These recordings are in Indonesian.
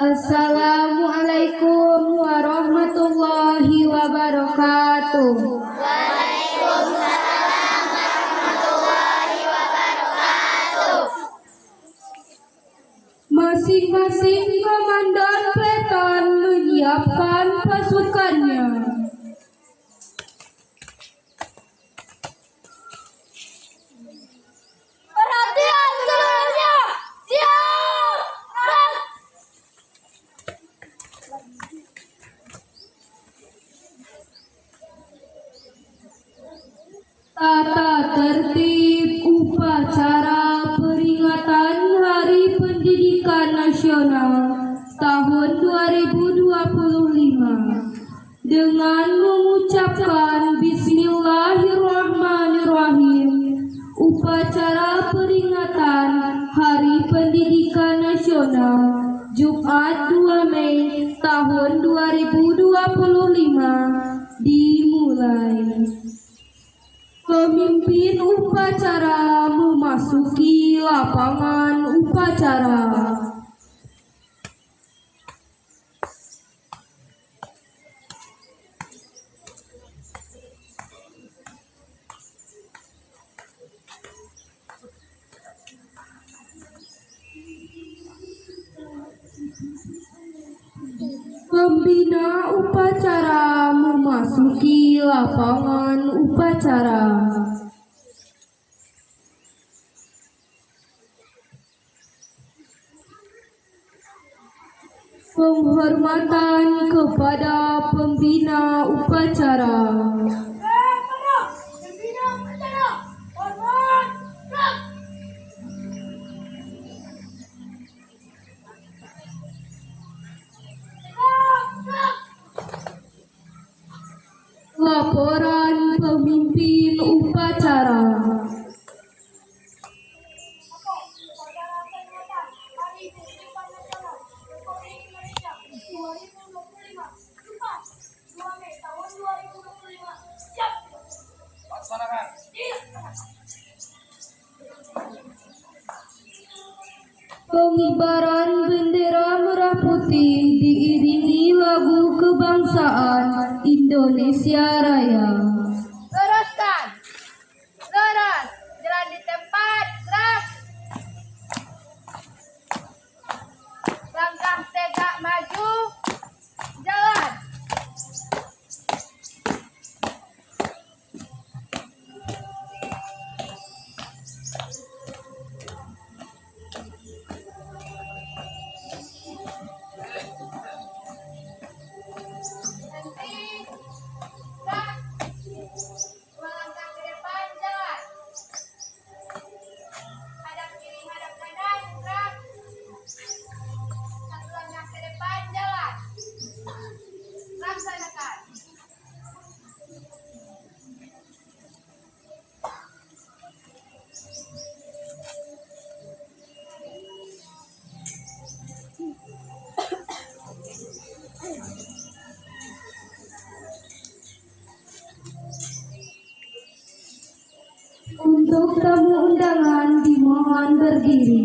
Assalamualaikum warahmatullahi wabarakatuh. Masing-masing komandan peleton menyiapkan pasukannya. Perhatian seluruhnya, siap! Tata tertib upacara peringatan Hari Pendidikan Nasional tahun 2025 dengan mengucapkan Bismillahirrahmanirrahim. Upacara peringatan Hari Pendidikan Nasional Jumat 2 Mei tahun 2025 dimulai. Pemimpin upacara memasuki lapangan upacara. Pembina upacara memasuki lapangan upacara. Penghormatan kepada pembina upacara. Laporan pemimpin upacara. Pengibaran bendera merah putih diiringi lagu kebangsaan Indonesia Raya. Luruskan, lurus, jalan di tempat, gerak. Langkah tegak maju, jalan. Untuk tamu undangan dimohon berdiri.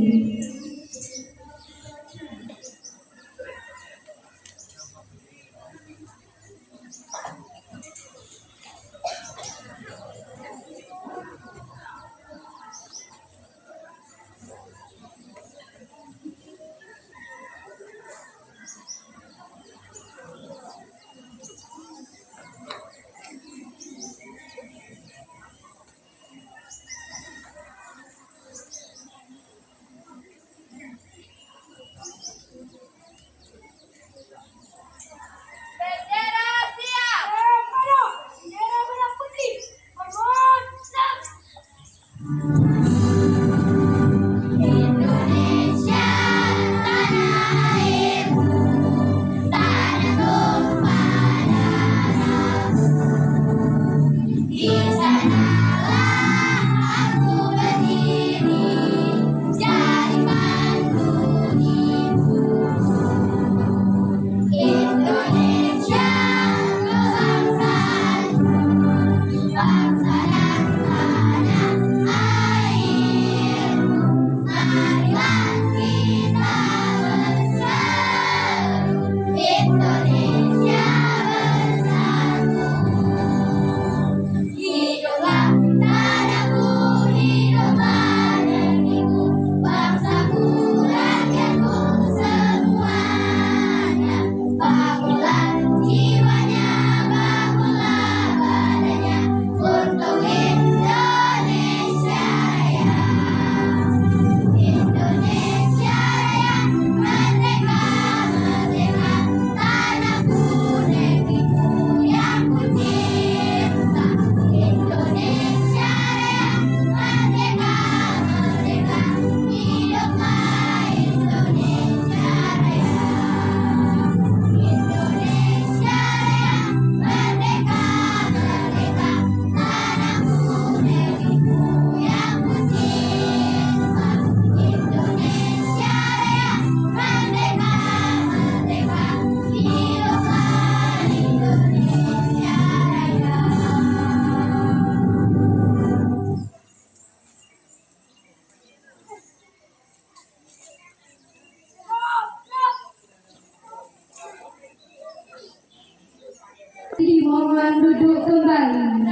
Dimohon duduk kembali.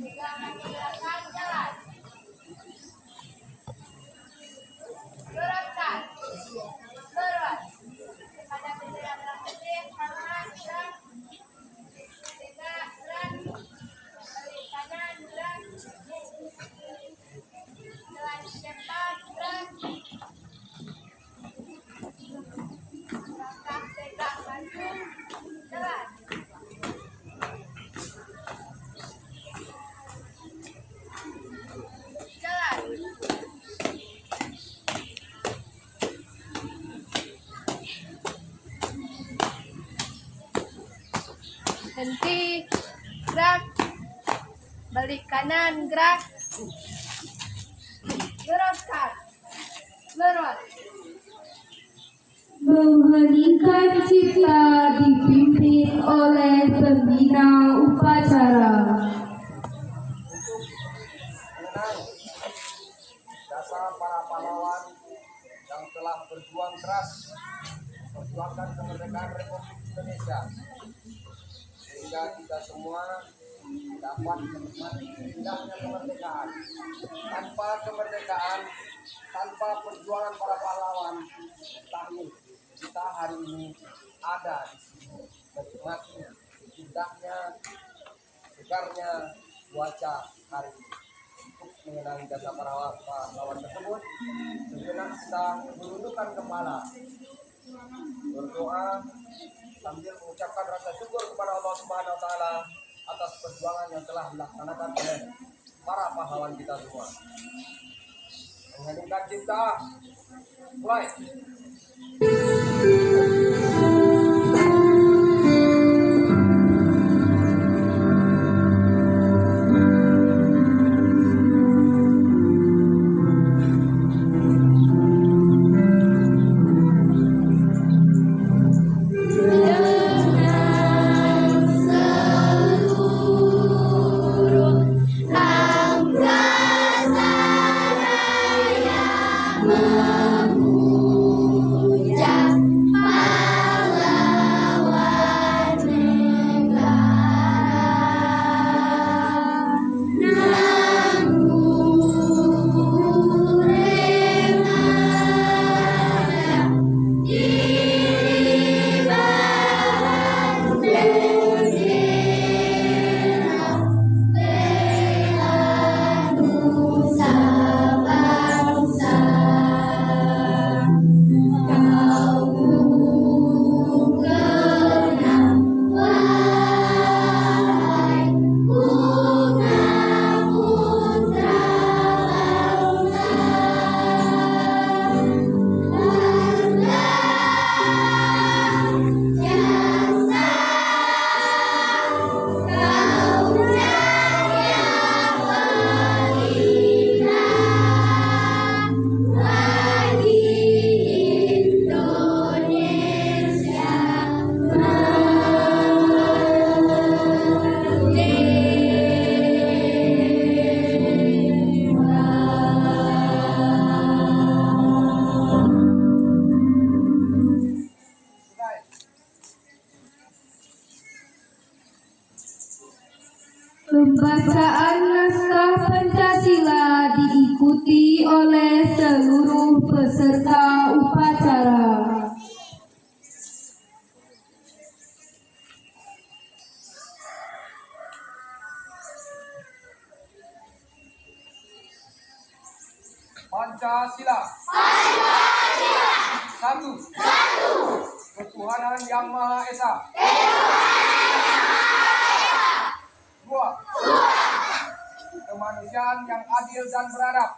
Gerakan jalan. Luruskan. Lurus. Pada bendera merah putih, tangan gerak. Tegak, gerak. Balik kanan, gerak. Jalan cepat, gerak. Langkah tegak, maju. Jalan. Jalan. Henti, gerak, balik kanan, gerak, luruskan, lurus, Mengheningkan cipta dipimpin oleh pembina upacara. Mengenang jasa para pahlawan yang telah berjuang keras memperjuangkan kemerdekaan Republik Indonesia sehingga kita semua dapat menikmati indahnya kemerdekaan. Tanpa kemerdekaan, tanpa perjuangan para pahlawan, mustahil kita hari ini ada di sini menikmati indahnya, segarnya cuaca hari ini. Untuk mengenang jasa para pahlawan tersebut, sejenak kita menundukkan kepala, berdoa sambil mengucapkan rasa syukur kepada Allah Subhanahu wa taala atas perjuangan yang telah dilaksanakan oleh para pahlawan kita semua. Mengheningkan cipta, mulai. Pembacaan naskah Pancasila diikuti oleh seluruh peserta upacara. Pancasila. Satu. Ketuhanan Yang Maha Esa. Dua. Kemanusiaan yang adil dan beradab.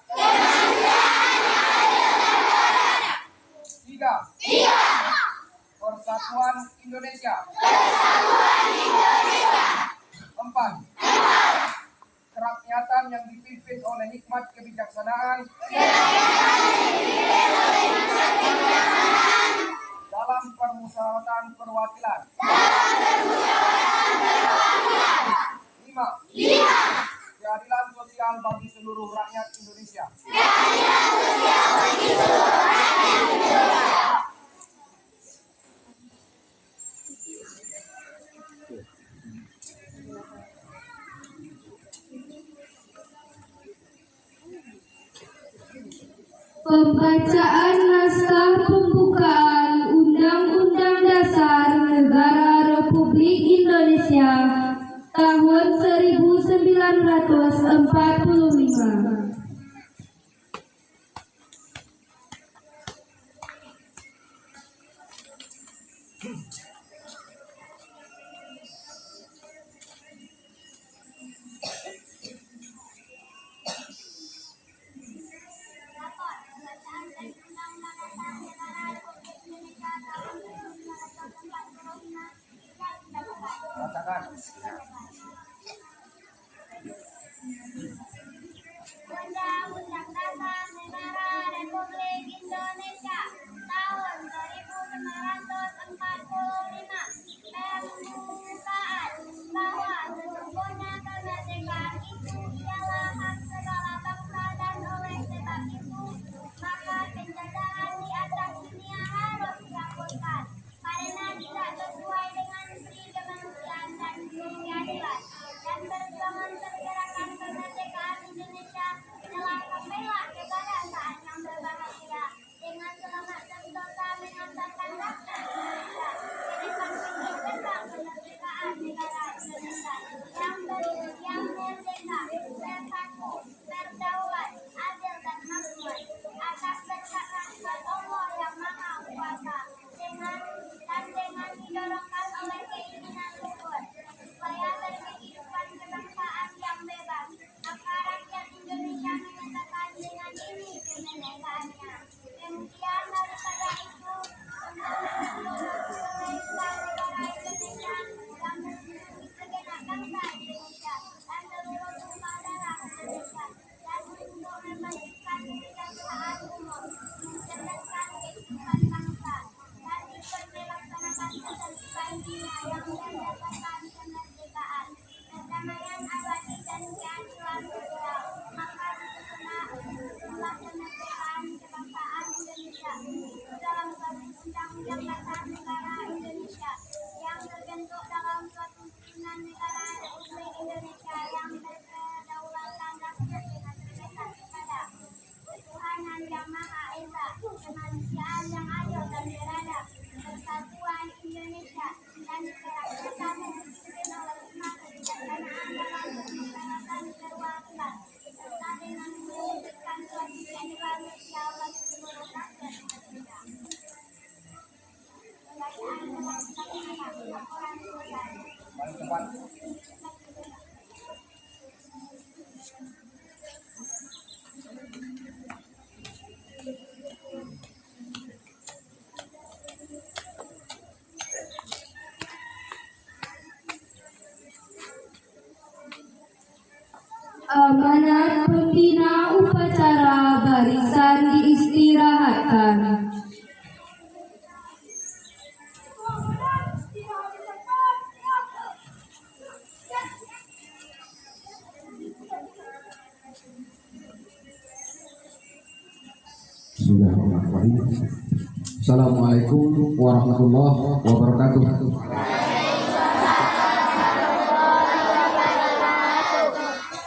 Tiga. Persatuan Indonesia. Empat. Kerakyatan yang dipimpin oleh hikmat kebijaksanaan dalam permusyawaratan perwakilan. 5. Keadilan sosial bagi seluruh rakyat Indonesia. Pembacaan naskah pembukaan Undang-Undang Dasar Negara Republik Indonesia tahun 1945. Bacakan. Undang-Undang Dasar Negara Republik Indonesia tahun 1945 pembukaan bahwa sesungguhnya kemerdekaan itu ialah hak segala bangsa dan oleh sebab itu maka penjajahan di atas dunia harus dihapuskan karena tidak sesuai dengan pri kemanusiaan dan keadilan dan berjuangan pergerakan kemerdekaan Indonesia telah sampailah kepada saat yang berbahagia dengan selamat sentosa mengantarkan bangsa Indonesia ke depan tinggi tentang kemerdekaan negara Indonesia yang merdeka, bersatu, berdaulat, adil dan makmur atas berkat rahmat Allah yang Maha Kuasa dengan didorongkan oleh keinginan luhur supaya berkehidupan kebangsaan yang bebas maka rakyat Indonesia menyatakan dengan ini kemerdekaannya. Kemudian daripada itu Pemerintah Negara Indonesia yang melindungi segenap bangsa Indonesia dan seluruh tumpah darah Indonesia dan untuk memastikan kesejahteraan umum, mencerdaskan kehidupan bangsa dan ikut melaksanakan ketertiban dunia yang berdasarkan kemerdekaan, perdamaian abadi dan keadilan sosial. Maka disusunlah kemerdekaan kebangsaan Indonesia itu dalam suatu undang-undang dasar negara Indonesia yang terbentuk dalam suatu susunan negara Republik Indonesia yang berkedaulatan rakyat dengan berdasar kepada ketuhanan yang Maha Esa, kemanusiaan yang adil dan beradab, persatuan Indonesia dan kerakyatan yang dipimpin oleh hikmah kebijaksanaan dalam menjalankan keruatan serta dengan mewujudkan suatu keadilan sosial bagi seluruh rakyat Indonesia. Pembacaan dalam laporan selesai. Paling cepat. Amanat pembina upacara barisan diistirahatkan. Bismillahirrahmanirrahim. Assalamualaikum warahmatullahi wabarakatuh.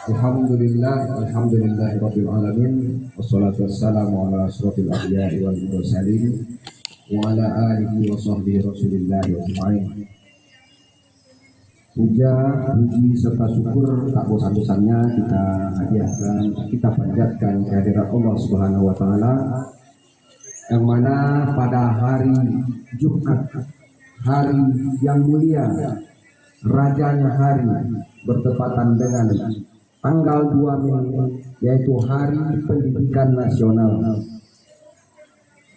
Alhamdulillahirabbil alamin wassalatu wassalamu ala asyrofil anbiya'i wal mursalin wa ala alihi wa sahbihi rasulillah ajma'in. Puja, puji serta syukur tak bosan-bosannya kita hadiahkan, kita panjatkan kehadirat Allah Subhanahu wa taala yang mana pada hari Jumat, hari yang mulia, rajanya hari, bertepatan dengan tanggal 2 Mei, yaitu Hari Pendidikan Nasional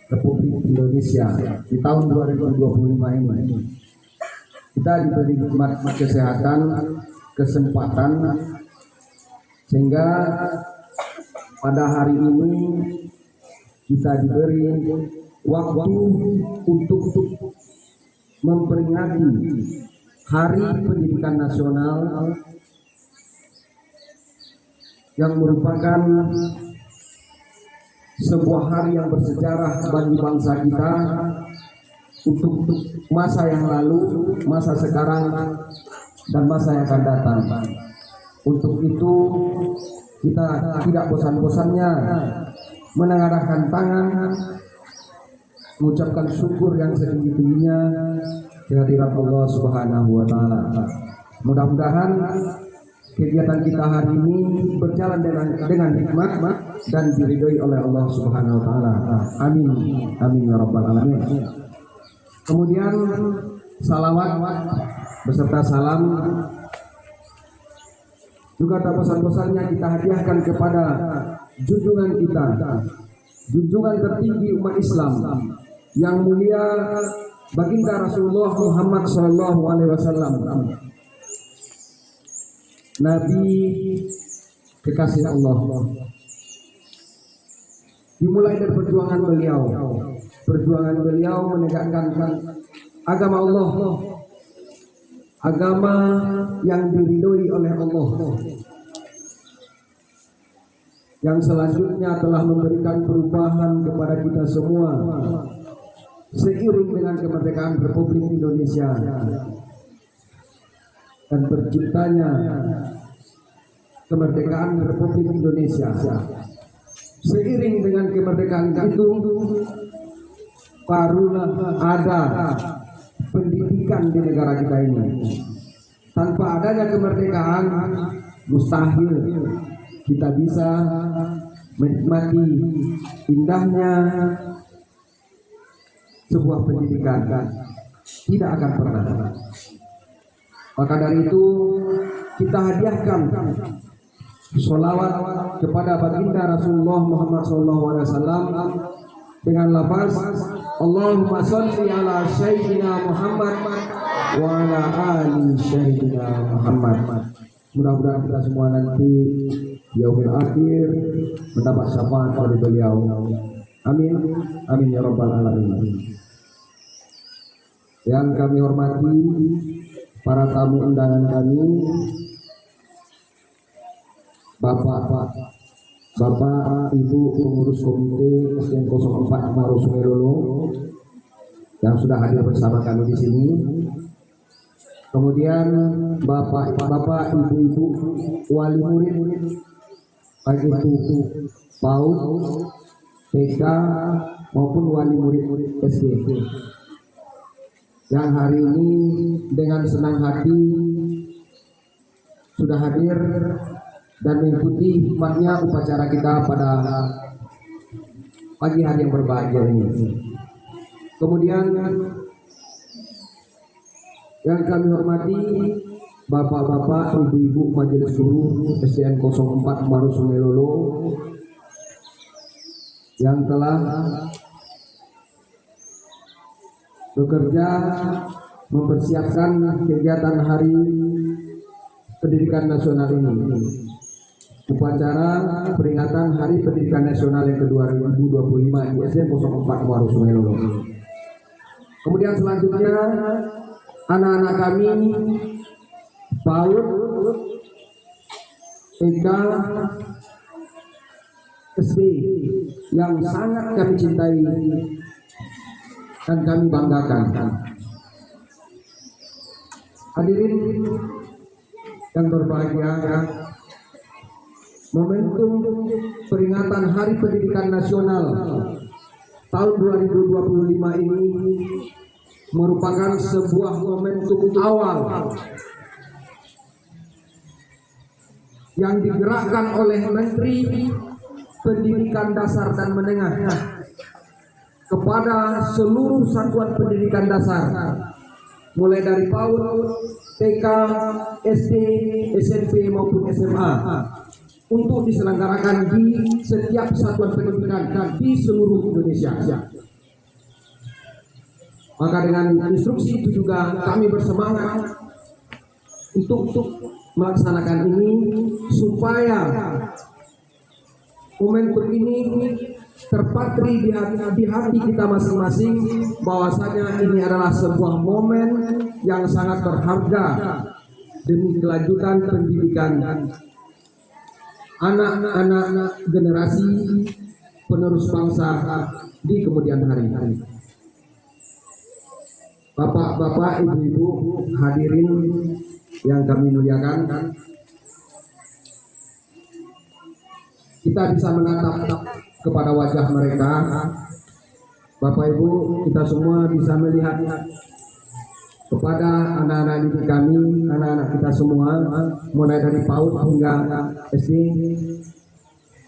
Republik Indonesia di tahun 2025 ini. Kita diberi nikmat kesehatan, kesempatan, sehingga pada hari ini kita diberi waktu untuk memperingati Hari Pendidikan Nasional yang merupakan sebuah hari yang bersejarah bagi bangsa kita untuk masa yang lalu, masa sekarang, dan masa yang akan datang. Untuk itu kita tidak bosan-bosannya menengadahkan tangan, mengucapkan syukur yang setinggi-tingginya kehadirat Allah Subhanahu wa taala. Mudah-mudahan kegiatan kita hari ini berjalan dengan hikmat dan diridhoi oleh Allah Subhanahu wa taala. Amin. Amin ya rabbal alamin. Kemudian salawat beserta salam juga tak bosan-bosannya kita hadiahkan kepada junjungan kita, junjungan tertinggi umat Islam yang mulia baginda Rasulullah Muhammad SAW, Nabi kekasih Allah. Dimulai dari perjuangan beliau menegakkan agama Allah, agama yang diridhoi oleh Allah, yang selanjutnya telah memberikan perubahan kepada kita semua seiring dengan kemerdekaan Republik Indonesia dan terciptanya kemerdekaan Republik Indonesia. Seiring dengan kemerdekaan itu barulah ada pendidikan di negara kita ini. Tanpa adanya kemerdekaan mustahil kita bisa menikmati indahnya sebuah pendidikan, tidak akan pernah. Maka dari itu kita hadiahkan sholawat kepada baginda Rasulullah Muhammad SAW dengan lafaz Allahumma sholli ala sayyidina Muhammad wa ala ali sayyidina Muhammad. Mudah-mudahan kita semua nanti di yaumil akhir mendapat syafaat dari beliau. Amin. Amin ya rabbal alamin. Yang kami hormati para tamu undangan kami, Bapak, Ibu pengurus komite SDN 04 Maros Sungai Lolo yang sudah hadir bersama kami di sini. Kemudian Bapak, Ibu, wali murid, baik itu PAUD, TK maupun wali murid SD, yang hari ini dengan senang hati sudah hadir dan mengikuti hikmatnya upacara kita pada pagi hari yang berbahagia ini. Kemudian yang kami hormati Bapak-bapak, Ibu-ibu Majelis Guru SDN 04 Maros Sungai Lolo yang telah bekerja mempersiapkan kegiatan Hari Pendidikan Nasional ini, upacara peringatan Hari Pendidikan Nasional yang ke-2025 di SDN 04 Maros Sungai Lolo. Kemudian selanjutnya anak-anak kami PAUD, TK, SD yang sangat kami cintai dan kami banggakan. Hadirin yang berbahagia, momentum peringatan Hari Pendidikan Nasional tahun 2025 ini merupakan sebuah momentum awal yang digerakkan oleh Menteri Pendidikan Dasar dan Menengah kepada seluruh satuan pendidikan dasar, mulai dari PAUD, TK, SD, SMP maupun SMA, untuk diselenggarakan di setiap satuan pendidikan di seluruh Indonesia. Maka dengan instruksi itu juga kami bersemangat untuk melaksanakan ini supaya momentum ini terpatri di hati kita masing-masing, bahwasanya ini adalah sebuah momen yang sangat berharga demi kelanjutan pendidikan anak-anak generasi penerus bangsa di kemudian hari. Bapak-bapak, ibu-ibu, hadirin yang kami muliakan, kita bisa menatap kepada wajah mereka. Bapak Ibu, kita semua bisa melihat kepada anak-anak didik kami, anak-anak kita semua, mulai dari PAUD hingga SD.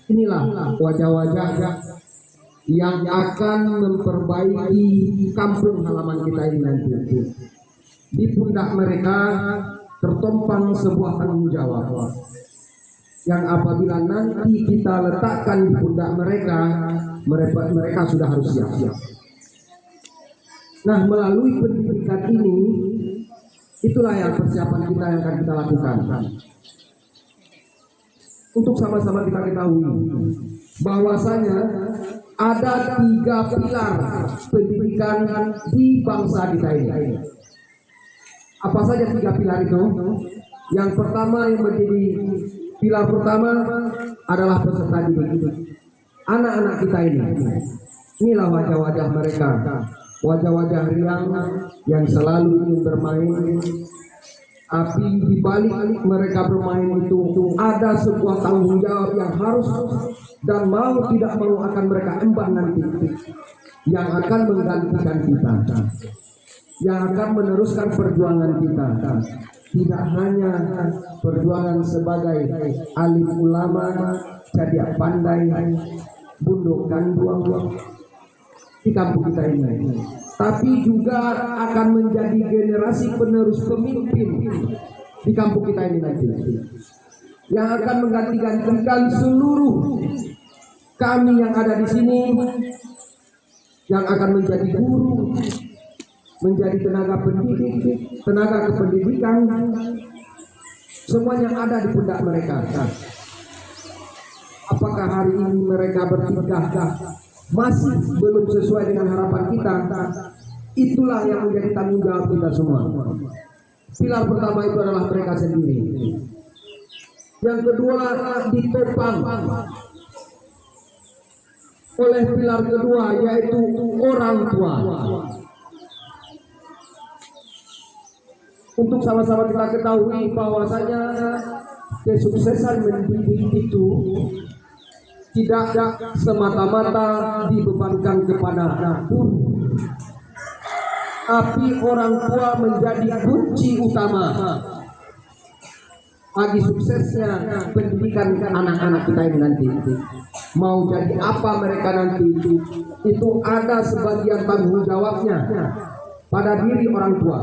Inilah wajah-wajah yang akan memperbaiki kampung halaman kita ini nanti. Di pundak mereka tertompang sebuah tanggung jawab yang apabila nanti kita letakkan di pundak mereka, mereka sudah harus siap. Nah, melalui pendidikan ini, itulah yang persiapan kita yang akan kita lakukan. Untuk sama-sama kita ketahui bahwasanya ada 3 pilar pendidikan di bangsa kita ini. Apa saja 3 pilar itu? Yang pertama, yang menjadi pilar pertama adalah peserta didik. Anak-anak kita ini, inilah wajah-wajah mereka, wajah-wajah riang yang selalu ingin bermain. Tapi di balik mereka bermain itu ada sebuah tanggung jawab yang harus dan mau tidak mau akan mereka emban nanti, yang akan menggantikan kita, yang akan meneruskan perjuangan kita. Tidak hanya perjuangan sebagai alim ulama, jadi pandai, bundukan buang-buang di kampung kita ini, tapi juga akan menjadi generasi penerus pemimpin di kampung kita ini nanti, yang akan menggantikan seluruh kami yang ada di sini, yang akan menjadi guru, menjadi tenaga pendidik, tenaga kependidikan, semuanya ada di pundak mereka. Apakah hari ini mereka bertindak masih belum sesuai dengan harapan kita? Itulah yang menjadi tanggung jawab kita semua. Pilar pertama itu adalah mereka sendiri. Yang kedua ditopang oleh pilar kedua, yaitu orang tua. Untuk sama-sama kita ketahui bahwasanya kesuksesan mendidik itu tidak semata-mata dibebankan kepada guru, tapi orang tua menjadi kunci utama bagi suksesnya pendidikan anak-anak kita ini nanti. Mau jadi apa mereka nanti, itu ada sebagian tanggung jawabnya pada diri orang tua.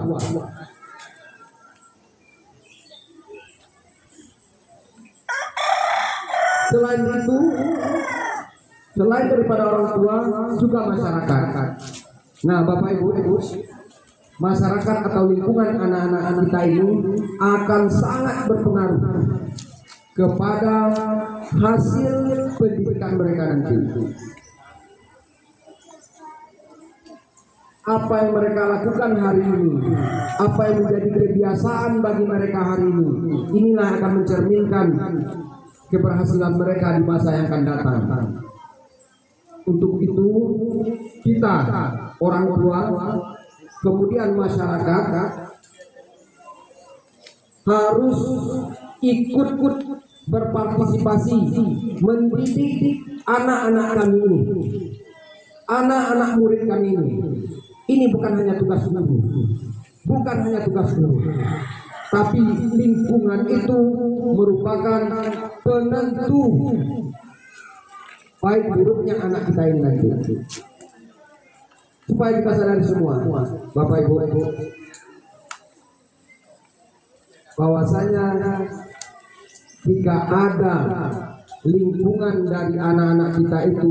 Selain itu, selain daripada orang tua, juga masyarakat. Nah, Bapak Ibu, masyarakat atau lingkungan anak-anak kita ini akan sangat berpengaruh kepada hasil pendidikan mereka nanti. Apa yang mereka lakukan hari ini, apa yang menjadi kebiasaan bagi mereka hari ini, inilah akan mencerminkan keberhasilan mereka di masa yang akan datang. Untuk itu kita orang tua, kemudian masyarakat harus ikut berpartisipasi mendidik anak-anak kami ini, anak-anak murid kami ini. Ini bukan hanya tugas guru, bukan hanya tugas guru, tapi lingkungan itu merupakan penentu baik buruknya anak kita ini nanti. Supaya kita sadari semua, Bapak Ibu, bahwasanya jika ada lingkungan dari anak-anak kita itu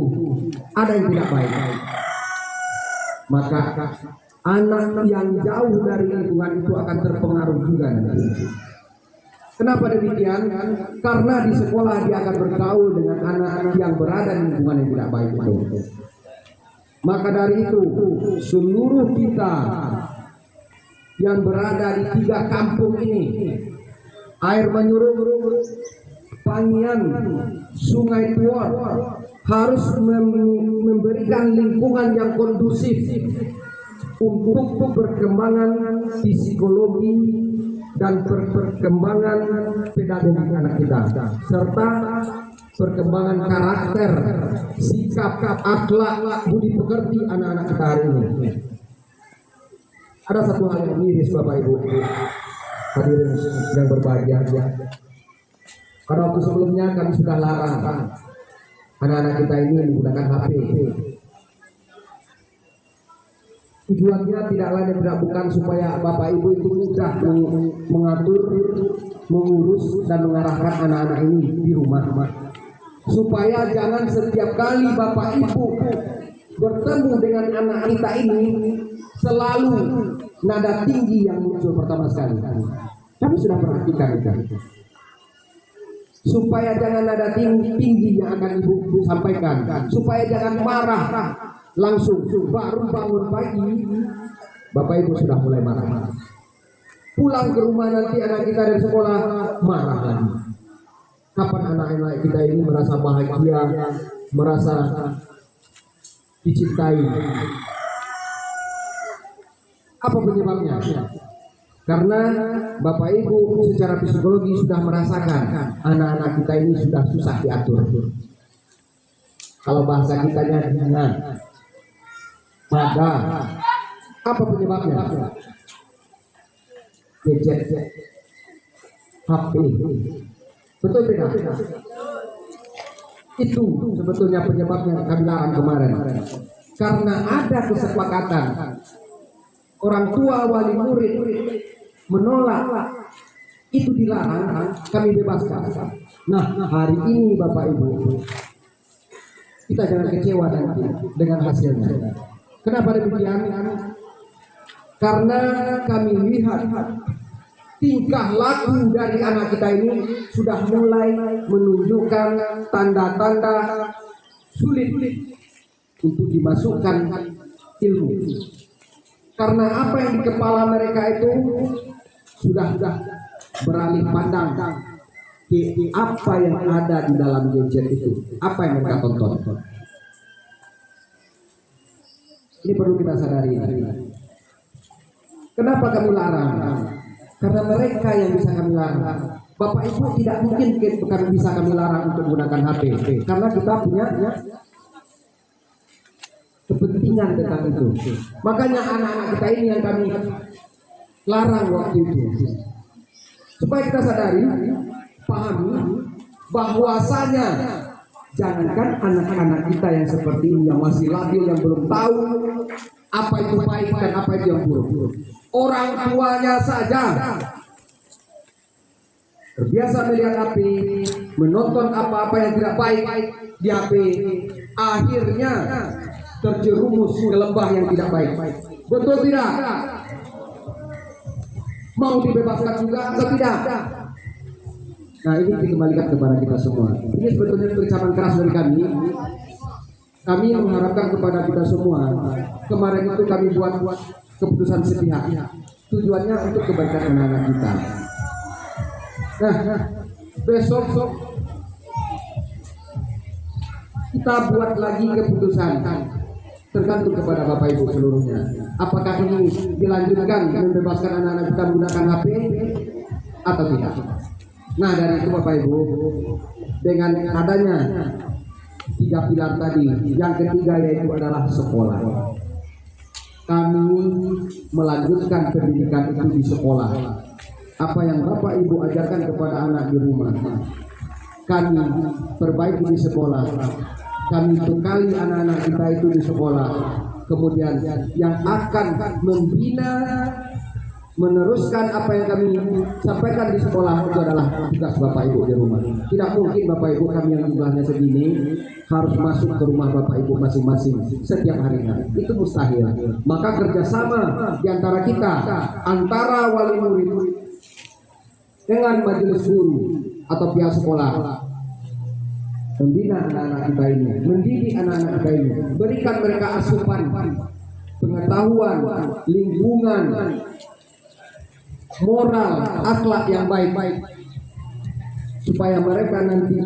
ada yang tidak baik, maka anak yang jauh dari lingkungan itu akan terpengaruh juga nanti. Kenapa demikian? Karena di sekolah dia akan bergaul dengan anak-anak yang berada di lingkungan yang tidak baik itu. Maka dari itu, seluruh kita yang berada di 3 kampung ini, Air Manyurung, Pangian, Sungai Tuor, harus memberikan lingkungan yang kondusif untuk perkembangan psikologi dan perkembangan pedagogik anak kita, serta perkembangan karakter, sikap, akhlak, budi pekerti anak-anak kita hari ini. Ada satu hal yang miris Bapak Ibu hadirin yang berbahagia. Pada waktu sebelumnya kami sudah larang anak-anak kita ini menggunakan HP. Tujuannya tidak lain dan tidak bukan supaya Bapak Ibu itu mudah mengatur, mengurus dan mengarahkan anak-anak ini di rumah. Supaya jangan setiap kali Bapak Ibu bertemu dengan anak kita ini selalu nada tinggi yang muncul pertama sekali. Kami sudah perhatikan itu. Supaya jangan nada tinggi yang akan Ibu sampaikan, supaya jangan marah langsung baru bangun pagi Bapak Ibu sudah mulai marah. Pulang ke rumah nanti anak kita dari sekolah marah lagi. Kapan anak-anak kita ini merasa bahagia, merasa dicintai? Apa penyebabnya? Karena Bapak Ibu secara psikologi sudah merasakan anak-anak kita ini sudah susah diatur. Kalau bahasa kitanya pada apa penyebabnya? Gadget, HP, betul tidak? Itu sebetulnya penyebabnya kami larang kemarin. Karena ada kesepakatan orang tua wali murid menolak itu dilarang, kami bebaskan. Nah hari ini Bapak Ibu kita jangan kecewa dengan hasilnya. Kenapa demikian? Karena kami lihat tingkah laku dari anak kita ini sudah mulai menunjukkan tanda-tanda sulit untuk dimasukkan ilmu. Karena apa yang di kepala mereka itu sudah beralih pandang ke apa yang ada di dalam gadget itu, apa yang mereka tonton. Ini perlu kita sadari. Kenapa kami larang? Karena mereka yang bisa kami larang. Bapak Ibu tidak mungkin kami bisa kami larang untuk menggunakan HP, karena kita punya kepentingan tentang itu. Makanya anak-anak kita ini yang kami larang waktu itu, supaya kita sadari, pahami bahwasanya jangankan anak-anak kita yang seperti ini yang masih labil, yang belum tahu apa itu baik dan apa itu yang buruk. Orang tuanya saja terbiasa melihat HP, menonton apa-apa yang tidak baik di HP, akhirnya terjerumus ke lembah yang tidak baik. Betul tidak? Mau dibebaskan juga atau tidak? Nah ini dikembalikan kepada kita semua. Ini sebetulnya kecaman keras dari kami. Kami mengharapkan kepada kita semua. Kemarin itu kami buat keputusan sepihak. Tujuannya untuk kebaikan anak-anak kita. Nah, besok kita buat lagi keputusan. Tergantung kepada Bapak Ibu seluruhnya. Apakah ini dilanjutkan membebaskan anak-anak kita menggunakan HP atau tidak? Nah dari itu Bapak Ibu, dengan adanya 3 pilar tadi, yang ketiga yaitu adalah sekolah. Kami melanjutkan pendidikan itu di sekolah. Apa yang Bapak Ibu ajarkan kepada anak di rumah, kami perbaiki di sekolah. Kami bekali anak-anak kita itu di sekolah. Kemudian yang akan membina, meneruskan apa yang kami sampaikan di sekolah itu adalah tugas Bapak Ibu di rumah. Tidak mungkin Bapak Ibu kami yang jumlahnya segini harus masuk ke rumah Bapak Ibu masing-masing setiap harinya. Itu mustahil. Maka kerjasama di antara kita, antara wali murid dengan majelis guru atau pihak sekolah, membina anak-anak kita ini, mendidik anak-anak kita ini, berikan mereka asupan pengetahuan, lingkungan, moral, akhlak yang baik-baik, supaya mereka nanti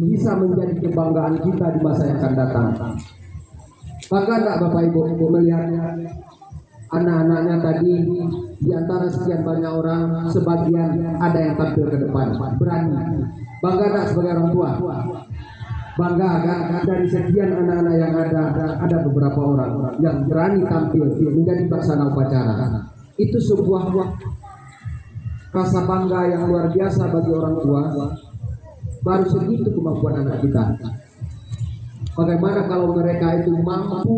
bisa menjadi kebanggaan kita di masa yang akan datang. Maka enggak Bapak Ibu melihat anak-anaknya tadi, di antara sekian banyak orang, sebagian ada yang tampil ke depan, berani. Bangga enggak sebagai orang tua? bangga kan dari sekian anak-anak yang ada beberapa orang yang berani tampil menjadi pelaksana upacara. Itu sebuah rasa bangga yang luar biasa bagi orang tua. Baru segitu kemampuan anak kita. Bagaimana kalau mereka itu mampu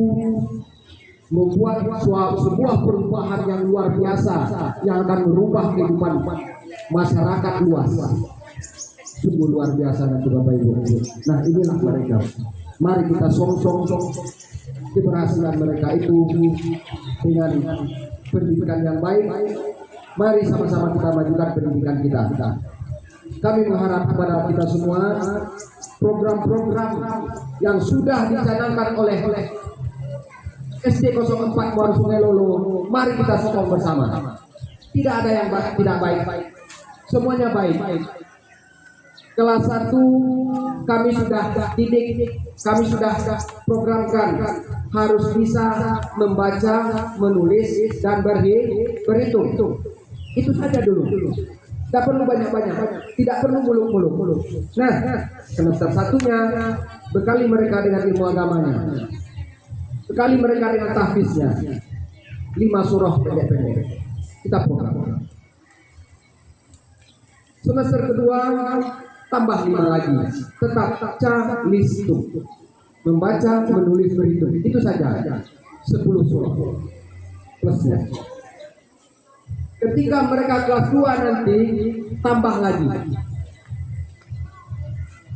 membuat sebuah perubahan yang luar biasa yang akan merubah kehidupan masyarakat luas. Sungguh luar biasa nanti Bapak Ibu. Nah, inilah mereka. Mari kita song-song keberhasilan mereka itu dengan pendidikan yang baik. Mari sama-sama kita majukan pendidikan kita. Kami mengharap kepada kita semua program-program yang sudah dicanangkan oleh SD 04 Muara Sungai Lolo, mari kita sokong bersama. Tidak ada yang tidak baik, semuanya baik. Kelas 1 kami sudah didik, kami sudah programkan harus bisa membaca, menulis, dan berhitung. Itu saja dulu. Tidak perlu banyak-banyak, tidak perlu muluk-muluk. Nah, semester 1-nya bekali mereka dengan ilmu agamanya, bekali mereka dengan tahfiznya, 5 surah pendek-pendek. Kita program. Semester kedua tambah 5 lagi, tetap calistung, membaca, menulis, berhitung. Itu saja, 10 surah plusnya. Ketika mereka kelas 2 nanti tambah lagi.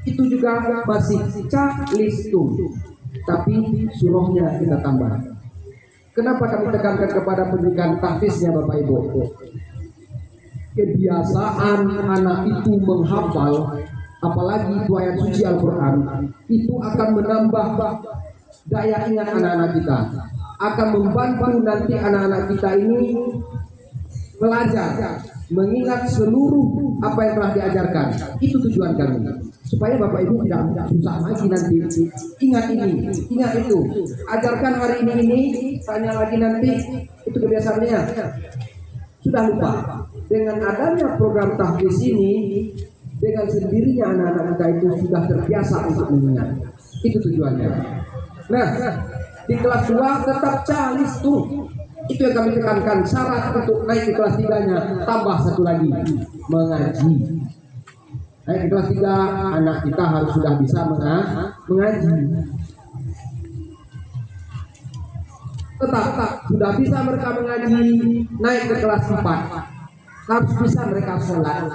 Itu juga masih calistung, tapi surahnya kita tambah. Kenapa kami tekankan kepada pendidikan tahfiznya Bapak Ibu? Kebiasaan anak itu menghafal, apalagi itu ayat suci Al-Quran, itu akan menambah daya ingat anak-anak kita, akan membantu nanti anak-anak kita ini belajar, mengingat seluruh apa yang telah diajarkan. Itu tujuan kami, supaya Bapak Ibu tidak susah lagi nanti. Ingat ini, ingat itu, ajarkan hari ini, tanya lagi nanti, itu kebiasaannya sudah lupa. Dengan adanya program tahfiz ini, dengan sendirinya anak-anak kita itu sudah terbiasa untuk mengingat. Itu tujuannya. Nah, di kelas 2 tetap calistung. Itu yang kami tekankan, syarat untuk naik ke kelas 3-nya tambah 1 lagi, mengaji. Naik ke kelas 3, anak kita harus sudah bisa mengaji. Tetap sudah bisa mereka mengaji, naik ke kelas 4 harus bisa mereka sholat.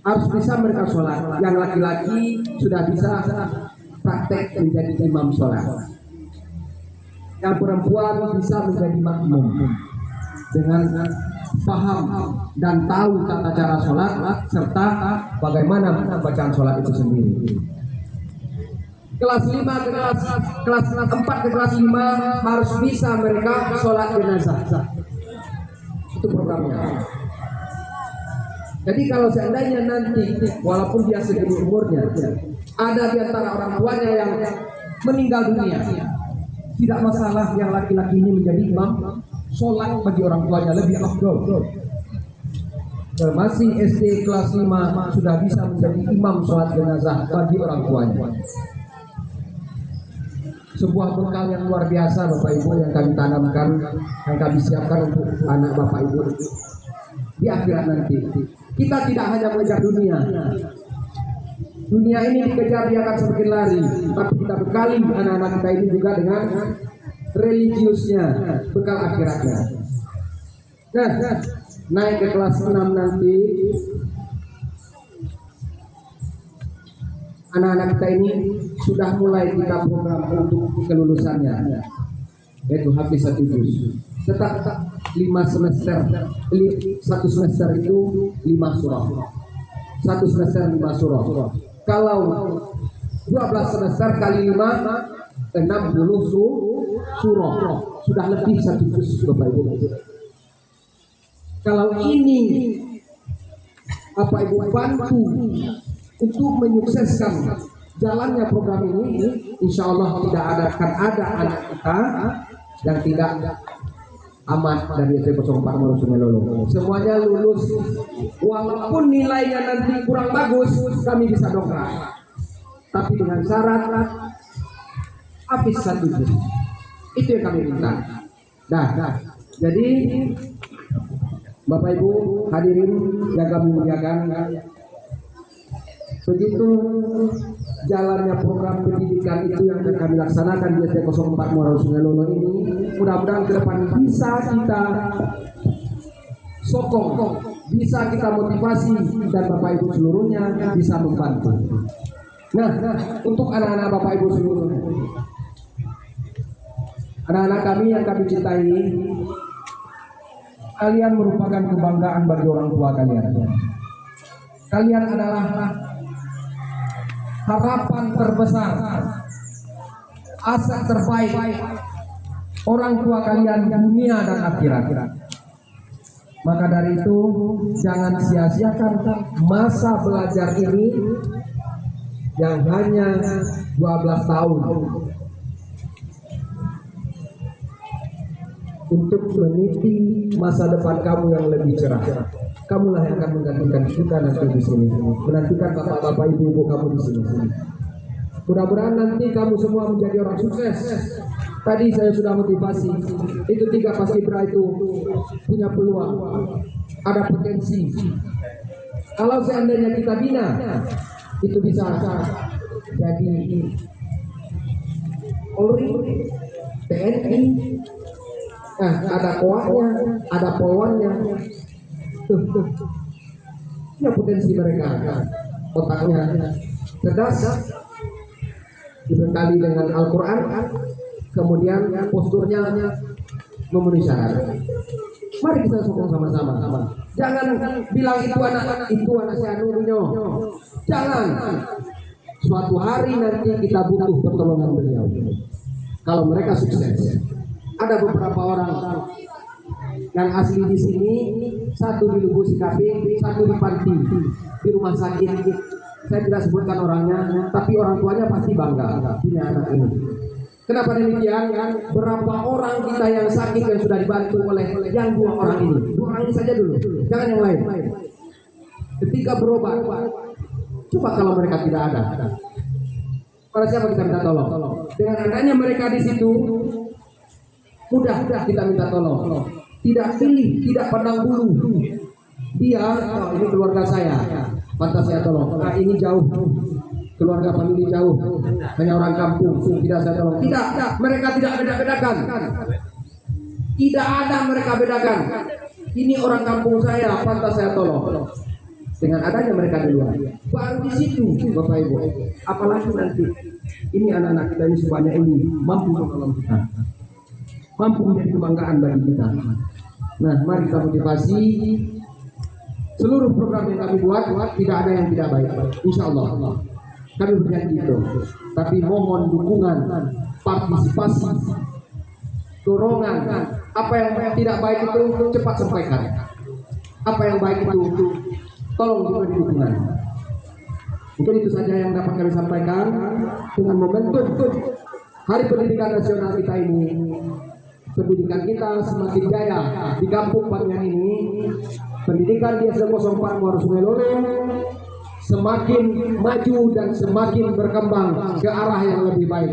Harus bisa mereka sholat. Yang laki-laki sudah bisa praktek menjadi imam sholat. Yang perempuan bisa menjadi makmum dengan paham dan tahu tata cara sholat serta bagaimana bacaan sholat itu sendiri. Kelas 5 ke kelas 4 ke kelas 5 harus bisa mereka sholat jenazah. Itu programnya. Jadi kalau seandainya nanti walaupun dia segini umurnya, ada di antara orang tuanya yang meninggal dunia, tidak masalah yang laki-laki ini menjadi imam sholat bagi orang tuanya lebih afdol. Masih SD kelas 5 sudah bisa menjadi imam sholat jenazah bagi orang tuanya. Sebuah bekal yang luar biasa Bapak Ibu yang kami tanamkan, yang kami siapkan untuk anak Bapak Ibu di akhirat nanti. Kita tidak hanya mengejar dunia. Dunia ini dikejar dia akan semakin lari, tapi kita bekali anak-anak kita ini juga dengan religiusnya, bekal akhiratnya. Nah, naik ke kelas 6 nanti anak-anak kita ini sudah mulai kita program untuk kelulusannya, yaitu habis 1 juz. Tetap 5 semester, 1 semester itu 5 surah. 1 semester 5 surah. Kalau 12 semester kali 5 60 surah. Sudah lebih 1 juz Bapak Ibu. Kalau ini Bapak Ibu bantu untuk menyukseskan jalannya program ini, insya Allah tidak akan ada anak kita yang tidak aman dari SD 04 Muara Sungai Lolo. Semuanya lulus, walaupun nilainya nanti kurang bagus, kami bisa dongkrak. tapi dengan syarat habis 1 juz. Itu yang kami minta. Nah, jadi Bapak Ibu hadirin yang kami muliakan, begitu jalannya program pendidikan itu yang akan kami laksanakan di SD 04 Muara Sungai Lolo ini, mudah-mudahan ke depan bisa kita sokong, bisa kita motivasi, dan Bapak Ibu seluruhnya bisa membantu. Nah, untuk anak-anak Bapak Ibu seluruhnya, anak-anak kami yang kami cintai, kalian merupakan kebanggaan bagi orang tua kalian. Kalian adalah harapan terbesar, aset terbaik orang tua kalian dunia dan akhirat. Maka dari itu jangan sia-siakan masa belajar ini yang hanya 12 tahun untuk meniti masa depan kamu yang lebih cerah. Kamulah yang akan menggantikan kita nanti di sini, menantikan bapak-bapak, ibu-ibu kamu di sini. Mudah-mudahan nanti kamu semua menjadi orang sukses. Tadi saya sudah motivasi, itu 3 paskibra itu punya peluang, ada potensi. Kalau seandainya kita bina, itu bisa jadi Polri, TNI, ada koaknya, ada polwannya. Ya potensi mereka, otaknya cerdas, dibekali dengan Al-Quran, kemudian posturnya memenuhi syarat. Mari kita sokong sama-sama. Jangan bilang itu anak si Anurnya. Jangan. Suatu hari nanti kita butuh pertolongan beliau. Kalau mereka sukses, ada beberapa orang yang asli di sini, satu di Lubuk Sikapi, satu di Panti, di rumah sakit. Saya tidak sebutkan orangnya, tapi orang tuanya pasti bangga punya anak ini. Kenapa demikian? Berapa orang kita yang sakit yang sudah dibantu oleh yang 2 orang ini? 2 orang ini saja dulu, jangan yang lain. Ketika berobat, coba kalau mereka tidak ada, pada siapa kita minta tolong? Dengan adanya mereka di situ, mudah kita minta tolong. Tidak pilih, tidak pandang bulu. Dia, ini keluarga saya, pantas saya tolong. Nah, ini jauh, keluarga famili jauh, hanya orang kampung, tidak saya tolong. Tidak, mereka tidak beda-bedakan. Tidak ada mereka bedakan. Ini orang kampung saya, pantas saya tolong. Dengan adanya mereka di luar, baru di situ Bapak Ibu. Apalagi nanti ini anak-anak kita ini sebanyak ini mampu menolong kita, mampu menjadi kebanggaan bagi kita. Nah, mari kita motivasi. Seluruh program yang kami buat tidak ada yang tidak baik, insya Allah. Kami berjanji itu. Tapi mohon dukungan, partisipasi, dorongan. Apa yang tidak baik itu cepat sampaikan. Apa yang baik itu tolong diberi dukungan. Mungkin itu saja yang dapat kami sampaikan dengan momentum Hari Pendidikan Nasional kita ini. Pendidikan kita semakin jaya di kampung Panian ini. Pendidikan di SD 04 Muara Sungai Lolo semakin maju dan semakin berkembang ke arah yang lebih baik.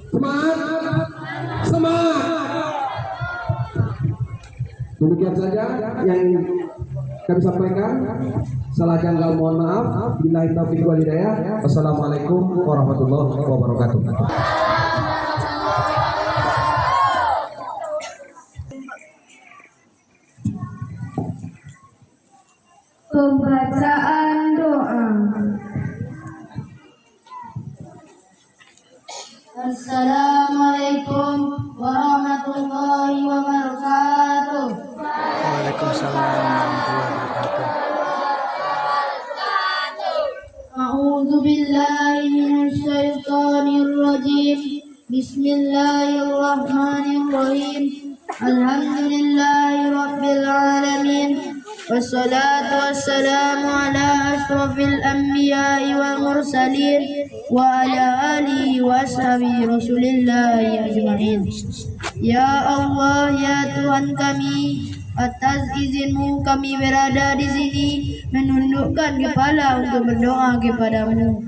Semangat, semangat. Demikian saja yang kami sampaikan. Salah janggal mohon maaf. Billahi taufiq wal hidayah. Wassalamualaikum warahmatullahi wabarakatuh. Pembacaan doa. Assalamualaikum warahmatullahi wabarakatuh. Waalaikumsalam warahmatullahi wabarakatuh. A'udzu billahi minasy syaithanir rajim. Bismillahirrahmanirrahim. Alhamdulillahi rabbil alamin. Wassalatu wassalamu ala ashrafil anbiya'i wal mursalin wa ala alihi wa ashabihi rasulillahi ajma'in. Ya Allah, ya Tuhan kami, atas izinmu kami berada di sini menundukkan kepala untuk berdoa kepadamu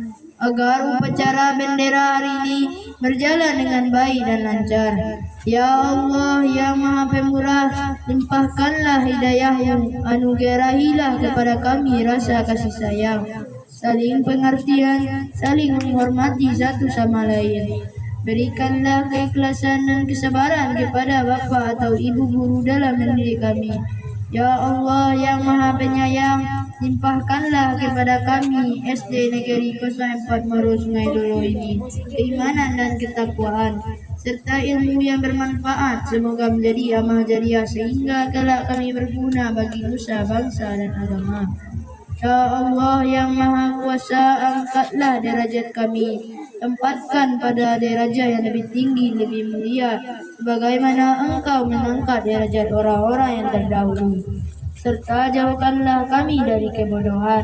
agar upacara bendera hari ini berjalan dengan baik dan lancar. Ya Allah yang Maha Pemurah, limpahkanlah hidayah-Mu, anugerahilah kepada kami rasa kasih sayang, saling pengertian, saling menghormati satu sama lain. Berikanlah keikhlasan dan kesabaran kepada bapa atau ibu guru dalam mendidik kami. Ya Allah yang Maha Penyayang, limpahkanlah kepada kami SD Negeri 04 Maro Sungai Dolo ini keimanan dan ketakwaan serta ilmu yang bermanfaat, semoga menjadi amal jariah sehingga kelak kami berguna bagi nusa, bangsa dan agama. Ya Allah yang Maha Kuasa, angkatlah derajat kami, tempatkan pada derajat yang lebih tinggi, lebih mulia, sebagaimana Engkau mengangkat derajat orang-orang yang terdahulu, serta jauhkanlah kami dari kebodohan.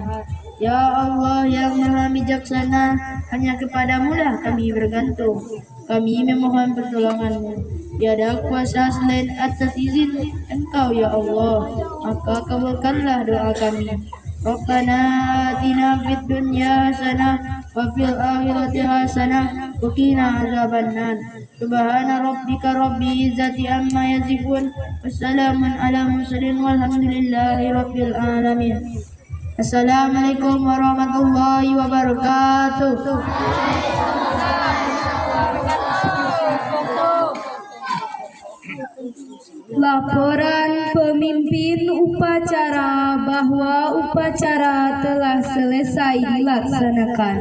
Ya Allah yang Maha Bijaksana, hanya kepadamu lah kami bergantung. Kami memohon pertolongan-Mu. Tiada kuasa selain atas izin Engkau ya Allah, maka kabulkanlah doa kami. Rabbana atina fid dunya hasanah wa fil akhirati hasanah wa qina azabannar. Subhana rabbika rabbil izzati amma yasifun, wassalamun ala mursalin walhamdulillahi rabbil alamin. Assalamualaikum warahmatullahi wabarakatuh. Laporan pemimpin upacara bahwa upacara telah selesai dilaksanakan.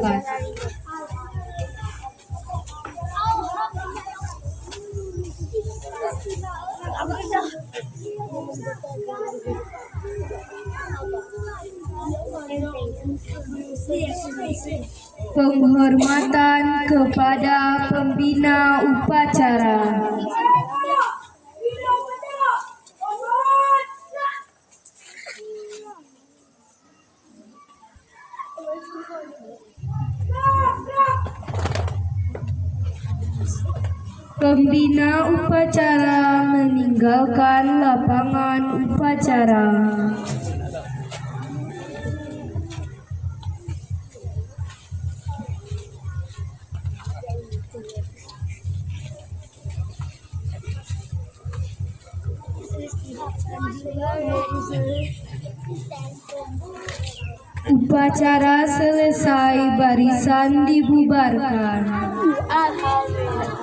Penghormatan kepada pembina upacara. Pembina upacara meninggalkan lapangan upacara. Upacara selesai, barisan dibubarkan. Alhamdulillah.